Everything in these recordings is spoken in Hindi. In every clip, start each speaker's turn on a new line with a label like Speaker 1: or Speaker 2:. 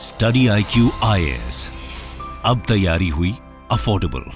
Speaker 1: स्टडी IQ IAS, अब तैयारी हुई अफोर्डेबल।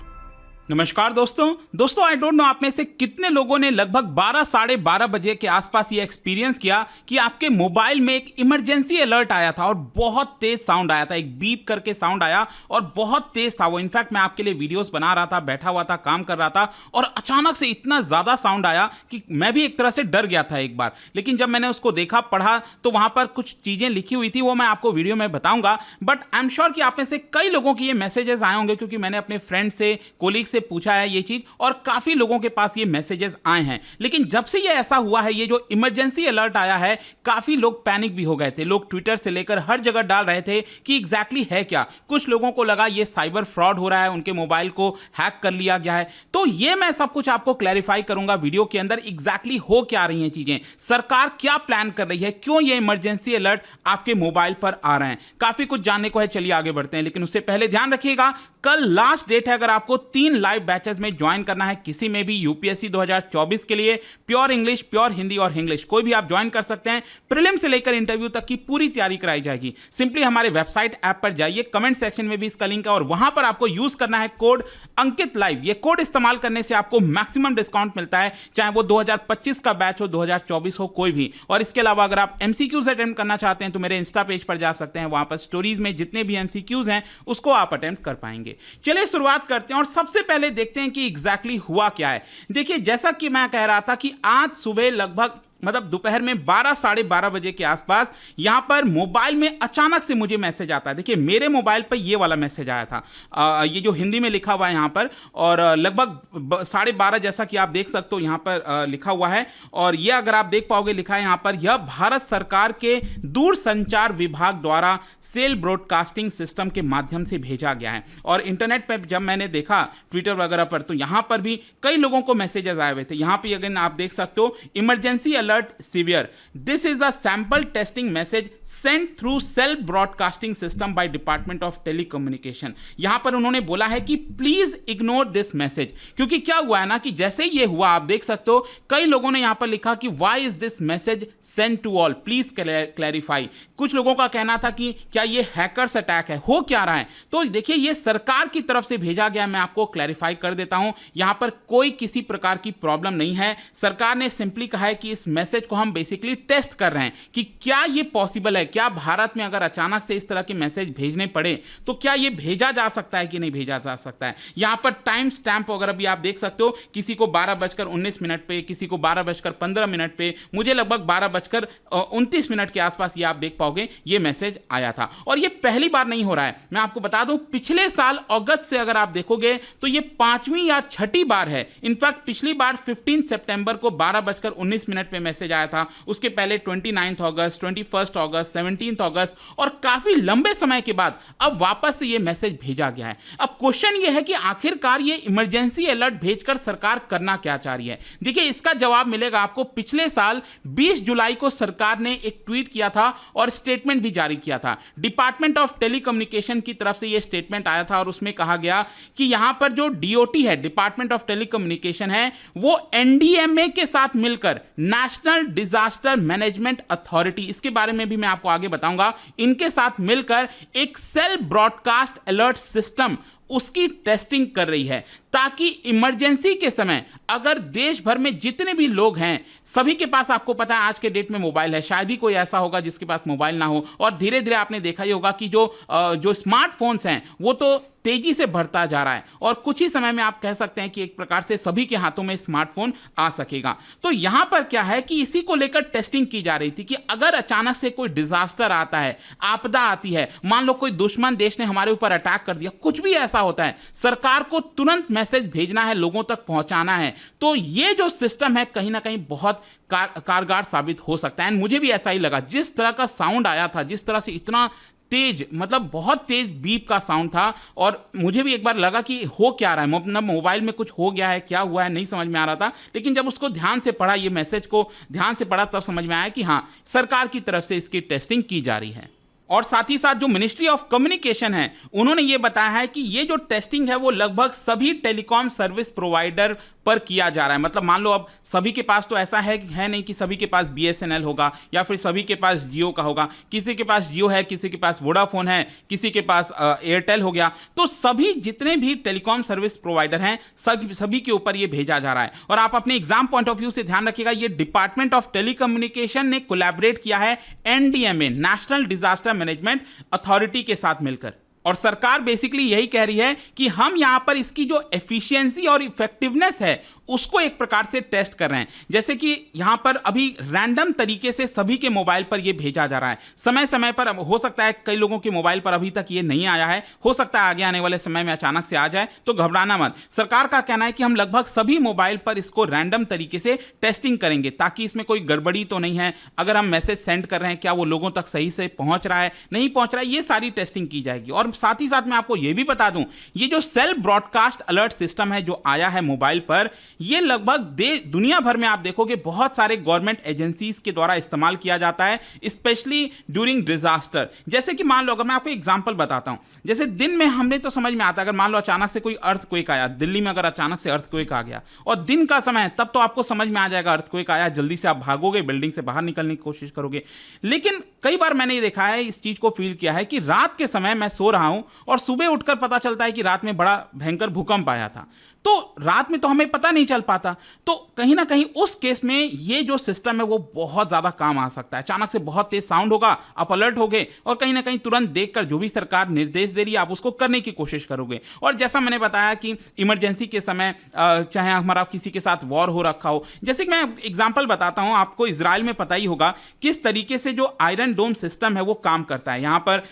Speaker 2: नमस्कार दोस्तों आई डोंट नो आप में से कितने लोगों ने लगभग 12 साढ़े 12 बजे के आसपास ये एक्सपीरियंस किया कि आपके मोबाइल में एक इमरजेंसी अलर्ट आया था और बहुत तेज साउंड आया था, एक बीप करके साउंड आया और बहुत तेज था वो। इनफैक्ट मैं आपके लिए वीडियोस बना रहा था, बैठा हुआ था, काम कर रहा था और अचानक से इतना ज़्यादा साउंड आया कि मैं भी एक तरह से डर गया था एक बार। लेकिन जब मैंने उसको देखा, पढ़ा तो वहाँ पर कुछ चीज़ें लिखी हुई थी, वो मैं आपको वीडियो में बताऊँगा। बट आई एम श्योर कि आप में से कई लोगों की ये मैसेजेस आए होंगे, क्योंकि मैंने अपने फ्रेंड से, कोलीग से पूछा है ये चीज और काफी लोगों के पास ये मैसेजेस आए हैं। लेकिन जब से ये ऐसा हुआ है, ये जो इमरजेंसी अलर्ट आया है, काफी लोग पैनिक भी हो गए थे। लोग ट्विटर से लेकर हर जगह डाल रहे थे कि एग्जैक्टली है क्या। कुछ लोगों को लगा ये साइबर फ्रॉड हो रहा है, उनके मोबाइल को हैक कर लिया गया है। तो ये मैं सब कुछ आपको क्लैरिफाई करूंगा वीडियो के अंदर, एग्जैक्टली हो क्या रही हैं चीजें, सरकार क्या प्लान कर रही है, क्यों ये इमरजेंसी अलर्ट आपके मोबाइल पर आ रहे हैं। काफी कुछ जानने को है, चलिए आगे बढ़ते हैं। लेकिन उससे पहले ध्यान रखिएगा, कल लास्ट डेट है अगर आपको 3 लाइव बैचेस में ज्वाइन करना है किसी में भी यूपीएससी 2024 के लिए। प्योर इंग्लिश, प्योर हिंदी और इंग्लिश, कोई भी आप ज्वाइन कर सकते हैं। प्रीलिम से लेकर इंटरव्यू तक की पूरी तैयारी कराई जाएगी। सिंपली हमारे वेबसाइट ऐप पर जाइए, कमेंट सेक्शन में भी इसका लिंक है और वहां पर आपको यूज करना है कोड अंकित लाइव। ये कोड इस्तेमाल करने से आपको मैक्सिमम डिस्काउंट मिलता है, चाहे वो 2025 का बैच हो, 2024 हो, कोई भी। और इसके अलावा अगर आप एमसीक्यूज अटेम्प्ट करना चाहते हैं तो मेरे इंस्टा पेज पर जा सकते हैं, वहां पर स्टोरीज में जितने भी एमसीक्यूज हैं उसको आप अटेम्प्ट कर पाएंगे। चलिए शुरुआत करते हैं और सबसे पहले देखते हैं कि एग्जैक्टली हुआ क्या है। देखिए, जैसा कि मैं कह रहा था कि आज सुबह लगभग दोपहर में 12 साढ़े 12 बजे के आसपास यहां पर मोबाइल में अचानक से मुझे मैसेज आता है। देखिए, मेरे मोबाइल पर ये वाला मैसेज आया था, ये जो हिंदी में लिखा हुआ है यहां पर, और लगभग साढ़े 12 जैसा कि आप देख सकते हो यहां पर लिखा हुआ है। और ये अगर आप देख पाओगे, लिखा है यहां पर, यह भारत सरकार के दूरसंचार विभाग द्वारा सेल ब्रॉडकास्टिंग सिस्टम के माध्यम से भेजा गया है। और इंटरनेट पर जब मैंने देखा ट्विटर वगैरह पर, तो यहां पर भी कई लोगों को मैसेजेस आए हुए थे। यहां पर अगर आप देख सकते हो, emergency alert severe, this is a sample testing message sent through cell broadcasting system by Department of Telecommunication। यहां पर उन्होंने बोला है कि प्लीज इग्नोर दिस मैसेज। क्योंकि क्या हुआ है ना कि जैसे ये हुआ, आप देख सकते हो कई लोगों ने यहां पर लिखा कि why is this message sent to all, please clarify. कुछ लोगों का कहना था कि क्या ये हैकर्स अटैक है, हो क्या रहा है। तो देखिए, ये सरकार की तरफ से भेजा गया, मैं आपको क्लैरिफाई कर देता हूं। यहां पर कोई किसी प्रकार की प्रॉब्लम नहीं है। सरकार ने सिंपली कहा है कि इस मैसेज को हम बेसिकली टेस्ट कर रहे हैं कि क्या ये पॉसिबल है, क्या भारत में अगर अचानक से इस तरह के मैसेज भेजने पड़े तो क्या ये भेजा जा सकता है कि नहीं भेजा जा सकता है। यहां पर टाइम स्टैंप वगैरह भी आप देख सकते हो, किसी को 12:19 पे, किसी को 12:15 पे, मुझे लगभग 12:29 के आसपास ये आप देख पाओगे ये मैसेज आया था। और ये पहली बार नहीं हो रहा है, मैं आपको बता दूं, पिछले साल अगस्त से अगर आप देखोगे तो ये 5वीं या 6ठी बार है। इनफैक्ट पिछली बार 15 सितंबर को 12:19 पे मैसेज आया था, उसके पहले 29 अगस्त, 21 अगस्त, 17 अगस्त, और काफी लंबे समय के बाद अब वापस से ये मैसेज भेजा गया है। अब क्वेश्चन ये है कि आखिरकार ये इमरजेंसी अलर्ट भेजकर सरकार करना क्या चाह रही है। देखिए, इसका जवाब मिलेगा आपको। पिछले साल 20 जुलाई को सरकार ने एक ट्वीट किया था और स्टेटमेंट भी जारी किया था। डिपार्टमेंट ऑफ टेलीकम्युनिकेशन की तरफ से ये स्टेटमेंट आया था और उसमें कहा गया कि यहां पर जो डीओटी है, डिपार्टमेंट ऑफ टेलीकम्युनिकेशन है, वो एनडीएमए के साथ मिलकर नेशनल डिजास्टर मैनेजमेंट अथॉरिटी, इसके बारे में भी मैं आपको आगे बताऊंगा, इनके साथ मिलकर एक सेल ब्रॉडकास्ट अलर्ट सिस्टम उसकी टेस्टिंग कर रही है, ताकि इमरजेंसी के समय अगर देश भर में जितने भी लोग हैं, सभी के पास, आपको पता है आज के डेट में मोबाइल है, शायद ही कोई ऐसा होगा जिसके पास मोबाइल ना हो। और धीरे धीरे आपने देखा ही होगा कि जो स्मार्टफोन्स हैं वो तो तेजी से बढ़ता जा रहा है और कुछ ही समय में आप कह सकते हैं कि एक प्रकार से सभी के हाथों में स्मार्टफोन आ सकेगा। तो यहां पर क्या है कि इसी को लेकर टेस्टिंग की जा रही थी कि अगर अचानक से कोई डिजास्टर आता है, आपदा आती है, मान लो कोई दुश्मन देश ने हमारे ऊपर अटैक कर दिया, कुछ भी ऐसा होता है, सरकार को तुरंत मैसेज भेजना है, लोगों तक पहुंचाना है। तो ये जो सिस्टम है कहीं ना कहीं बहुत कारगर साबित हो सकता है। मुझे भी ऐसा ही लगा, जिस तरह का साउंड आया था, जिस तरह से इतना तेज, बहुत तेज बीप का साउंड था, और मुझे भी एक बार लगा कि हो क्या रहा है, मोबाइल में कुछ हो गया है, क्या हुआ है नहीं समझ में आ रहा था। लेकिन जब उसको ध्यान से पढ़ा, ये मैसेज को ध्यान से पढ़ा, तब समझ में आया कि हाँ, सरकार की तरफ से इसकी टेस्टिंग की जा रही है। और साथ ही साथ जो मिनिस्ट्री ऑफ कम्युनिकेशन है उन्होंने ये बताया है कि ये जो टेस्टिंग है वो लगभग सभी टेलीकॉम सर्विस प्रोवाइडर पर किया जा रहा है। मतलब मान लो अब सभी के पास तो ऐसा है नहीं कि सभी के पास BSNL होगा या फिर सभी के पास जियो का होगा, किसी के पास जियो है, किसी के पास वोडाफोन है, किसी के पास एयरटेल हो गया। तो सभी जितने भी टेलीकॉम सर्विस प्रोवाइडर हैं सभी के ऊपर ये भेजा जा रहा है। और आप अपने एग्जाम पॉइंट ऑफ व्यू से ध्यान रखिएगा, ये डिपार्टमेंट ऑफ टेलीकम्युनिकेशन ने कोलैबोरेट किया है NDMA national disaster management authority के साथ मिलकर। और सरकार बेसिकली यही कह रही है कि हम यहां पर इसकी जो एफिशिएंसी और इफेक्टिवनेस है उसको एक प्रकार से टेस्ट कर रहे हैं। जैसे कि यहां पर अभी रैंडम तरीके से सभी के मोबाइल पर यह भेजा जा रहा है, समय समय पर। हो सकता है कई लोगों के मोबाइल पर अभी तक ये नहीं आया है, हो सकता है आगे आने वाले समय में अचानक से आ जाए, तो घबराना मत। सरकार का कहना है कि हम लगभग सभी मोबाइल पर इसको रैंडम तरीके से टेस्टिंग करेंगे ताकि इसमें कोई गड़बड़ी तो नहीं है। अगर हम मैसेज सेंड कर रहे हैं क्या वो लोगों तक सही से पहुंच रहा है, नहीं पहुंच रहा है, ये सारी टेस्टिंग की जाएगी। और साथ ही साथ मैं आपको यह भी बता दूं, ये जो सेल्फ ब्रॉडकास्ट अलर्ट सिस्टम है जो आया है मोबाइल पर, ये लगभग दुनिया भर में आप देखोगे बहुत सारे गवर्नमेंट एजेंसीज के द्वारा इस्तेमाल किया जाता है, स्पेशली ड्यूरिंग डिजास्टर। जैसे कि मान लो, अगर मैं आपको एग्जांपल बताता हूं, जैसे दिन में हमें तो समझ में आता है, अगर मान लो अचानक से कोई अर्थक्वेक आया, दिल्ली में अगर अचानक से अर्थक्वेक आ गया और दिन का समय है, तब तो आपको समझ में आ जाएगा अर्थक्वेक आया, जल्दी से आप भागोगे, बिल्डिंग से बाहर निकलने की कोशिश करोगे। लेकिन कई बार मैंने ये देखा है, इस चीज को फील किया है कि रात के समय मैं सो रहा हूं और सुबह उठकर पता चलता है कि रात में बड़ा भयंकर भूकंप आया था। तो रात में तो हमें पता नहीं चल पाता, तो कहीं ना कहीं उस केस में ये जो सिस्टम है वो बहुत ज्यादा काम आ सकता है। अचानक से बहुत तेज साउंड होगा, आप अलर्ट होगे और कहीं ना कहीं तुरंत देखकर जो भी सरकार निर्देश दे रही है आप उसको करने की कोशिश करोगे। और जैसा मैंने बताया कि इमरजेंसी के समय चाहे हमारा किसी के साथ वॉर हो रखा हो, जैसे कि मैं एग्जाम्पल बताता हूं आपको, इजराइल में पता ही होगा किस तरीके से जो आयरन डोम सिस्टम है वो काम करता है। यहां पर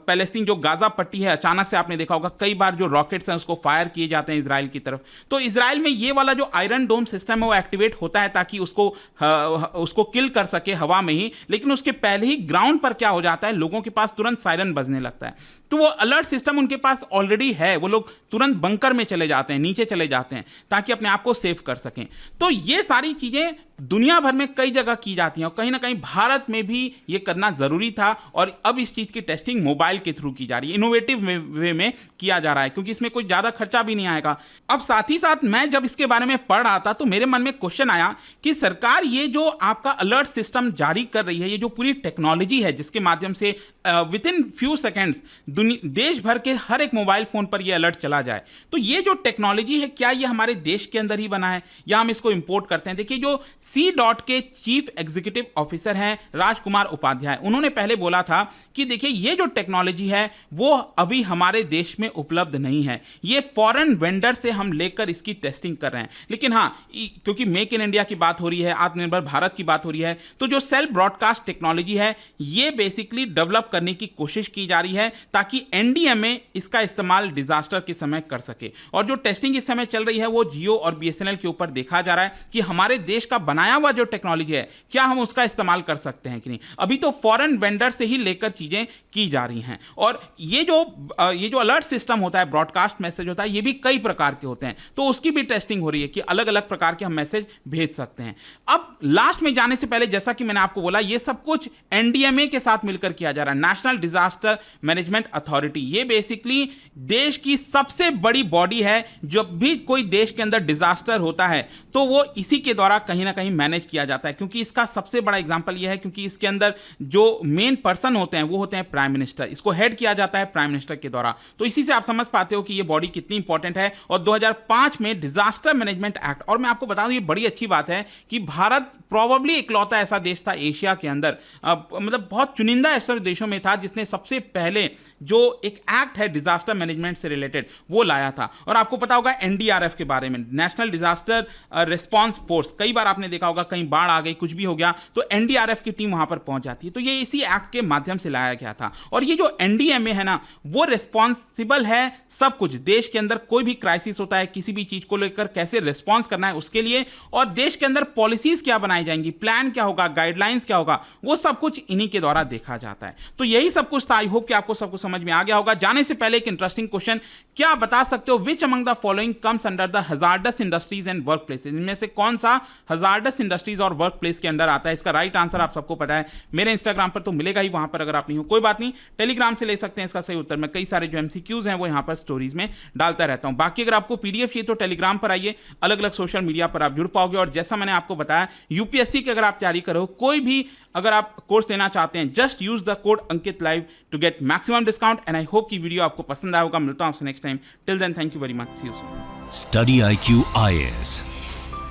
Speaker 2: पैलेस्टीन जो गाजा पट्टी है, अचानक से आपने देखा होगा कई बार जो रॉकेट्स हैं उसको फायर किए जाते हैं इजराइल की तरफ। तो इजराइल में ये वाला जो आयरन डोम सिस्टम है वो एक्टिवेट होता है ताकि उसको किल कर सके हवा में ही, लेकिन उसके पहले ही ग्राउंड पर क्या हो जाता है, लोगों के पास तुरंत सायरन बजने लगता है। तो वो अलर्ट सिस्टम उनके पास ऑलरेडी है, वो लोग तुरंत बंकर में चले जाते हैं, नीचे चले जाते हैं ताकि अपने आप को सेव कर सकें। तो ये सारी चीजें दुनिया भर में कई जगह की जाती हैं और कहीं ना कहीं भारत में भी ये करना जरूरी था। और अब इस चीज की टेस्टिंग मोबाइल के थ्रू की जा रही है, इनोवेटिव वे में किया जा रहा है, क्योंकि इसमें कोई ज्यादा खर्चा भी नहीं आएगा। अब साथ ही साथ मैं जब इसके बारे में पढ़ रहा था तो मेरे मन में क्वेश्चन आया कि सरकार ये जो आपका अलर्ट सिस्टम जारी कर रही है, ये जो पूरी टेक्नोलॉजी है जिसके माध्यम से विद इन फ्यू सेकेंड्स देश भर के हर एक मोबाइल फोन पर ये अलर्ट चला जाए, तो ये जो टेक्नोलॉजी है क्या ये हमारे देश के अंदर ही बना है या हम इसको इंपोर्ट करते हैं? देखिए, जो C.DOT के चीफ एग्जीक्यूटिव ऑफिसर हैं राजकुमार उपाध्याय, उन्होंने पहले बोला था कि देखिए ये जो टेक्नोलॉजी है वो अभी हमारे देश में उपलब्ध नहीं है, ये फॉरेन वेंडर से हम लेकर इसकी टेस्टिंग कर रहे हैं। लेकिन हाँ, क्योंकि मेक इन इंडिया की बात हो रही है, आत्मनिर्भर भारत की बात हो रही है, तो जो सेल्फ ब्रॉडकास्ट टेक्नोलॉजी है ये बेसिकली डेवलप करने की कोशिश की जा रही है ताकि NDMA इसका इस्तेमाल डिजास्टर के समय कर सके। और जो टेस्टिंग इस समय चल रही है वो जियो और BSNL के ऊपर देखा जा रहा है कि हमारे देश का बनाया हुआ जो टेक्नोलॉजी है क्या हम उसका इस्तेमाल कर सकते हैं कि नहीं। अभी तो फॉरेन वेंडर से ही लेकर चीजें की जा रही हैं। और ये जो अलर्ट सिस्टम होता है, ब्रॉडकास्ट मैसेज होता है, ये भी कई प्रकार के होते हैं, तो उसकी भी टेस्टिंग हो रही है कि अलग अलग प्रकार के हम मैसेज भेज सकते हैं। अब लास्ट में जाने से पहले, जैसा कि मैंने आपको बोला, ये सब कुछ NDMA के साथ मिलकर किया जा रहा है, नेशनल डिजास्टर मैनेजमेंट अथॉरिटी। ये बेसिकली देश की सबसे बड़ी बॉडी है। जब भी कोई देश के अंदर डिजास्टर होता है तो वो इसी के द्वारा कहीं ना कहीं मैनेज किया जाता है, क्योंकि इसका सबसे बड़ा एग्जांपल ये है क्योंकि इसके अंदर जो मेन पर्सन होते हैं वो होते हैं प्राइम मिनिस्टर, इसको हेड किया जाता है प्राइम मिनिस्टर के द्वारा। तो इसी से आप समझ पाते हो कि ये बॉडी कितनी इंपॉर्टेंट है। और 2005 में डिजास्टर मैनेजमेंट एक्ट, और मैं आपको बता दूं ये बड़ी अच्छी बात है कि भारत प्रोबेबली इकलौता ऐसा देश था एशिया के अंदर, मतलब बहुत चुनिंदा ऐसे देशों में था जिसने सबसे पहले जो एक एक्ट है डिजास्टर मैनेजमेंट से रिलेटेड वो लाया था। और आपको पता होगा NDRF के बारे में, नेशनल डिजास्टर रिस्पांस फोर्स, कई बार आपने देखा होगा कहीं बाढ़ आ गई, कुछ भी हो गया तो NDRF की टीम वहां पर पहुंच जाती है। तो ये इसी एक्ट के माध्यम से लाया गया था। और ये जो NDMA है ना, वो रिस्पॉन्सिबल है सब कुछ, देश के अंदर कोई भी क्राइसिस होता है, किसी भी चीज को लेकर कैसे रिस्पॉन्स करना है उसके लिए, और देश के अंदर पॉलिसीज क्या बनाई जाएंगी, प्लान क्या होगा, गाइडलाइंस क्या होगा, वो सब कुछ इन्हीं के द्वारा देखा जाता है। तो यही सब कुछ था। आई होप कि आपको सब कुछ समझ समझ में आ गया होगा। जाने से पहले एक इंटरेस्टिंग क्वेश्चन, क्या बता सकते हो which among the following comes under the hazardous industries and work places? इनमें से कौन सा हजार्डस इंडस्ट्रीज और वर्क प्लेस के अंडर आता है? इसका राइट आंसर आप सबको पता है, मेरे इंस्टाग्राम पर तो मिलेगा ही, वहां पर अगर आप नहीं हो कोई बात नहीं, टेलीग्राम से ले सकते हैं इसका सही उत्तर। मैं कई सारे जो एमसीक्यूज हैं वो यहाँ पर स्टोरीज में डालता रहता हूं। बाकी अगर आपको पीडीएफ चाहिए तो टेलीग्राम पर आइए, अलग अलग सोशल मीडिया पर आप जुड़ पाओगे। और जैसा मैंने आपको बताया, यूपीएससी की अगर आप तैयारी करो, कोई भी अगर आप कोर्स लेना चाहते हैं, just use the code Ankit live to get maximum discount. And I hope कि वीडियो आपको पसंद आया होगा। मिलता हूं आपसे next time. Till then thank you very much, see you soon.
Speaker 1: Study IQ IAS,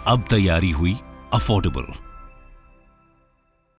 Speaker 1: अब तैयारी हुई अफोर्डेबल।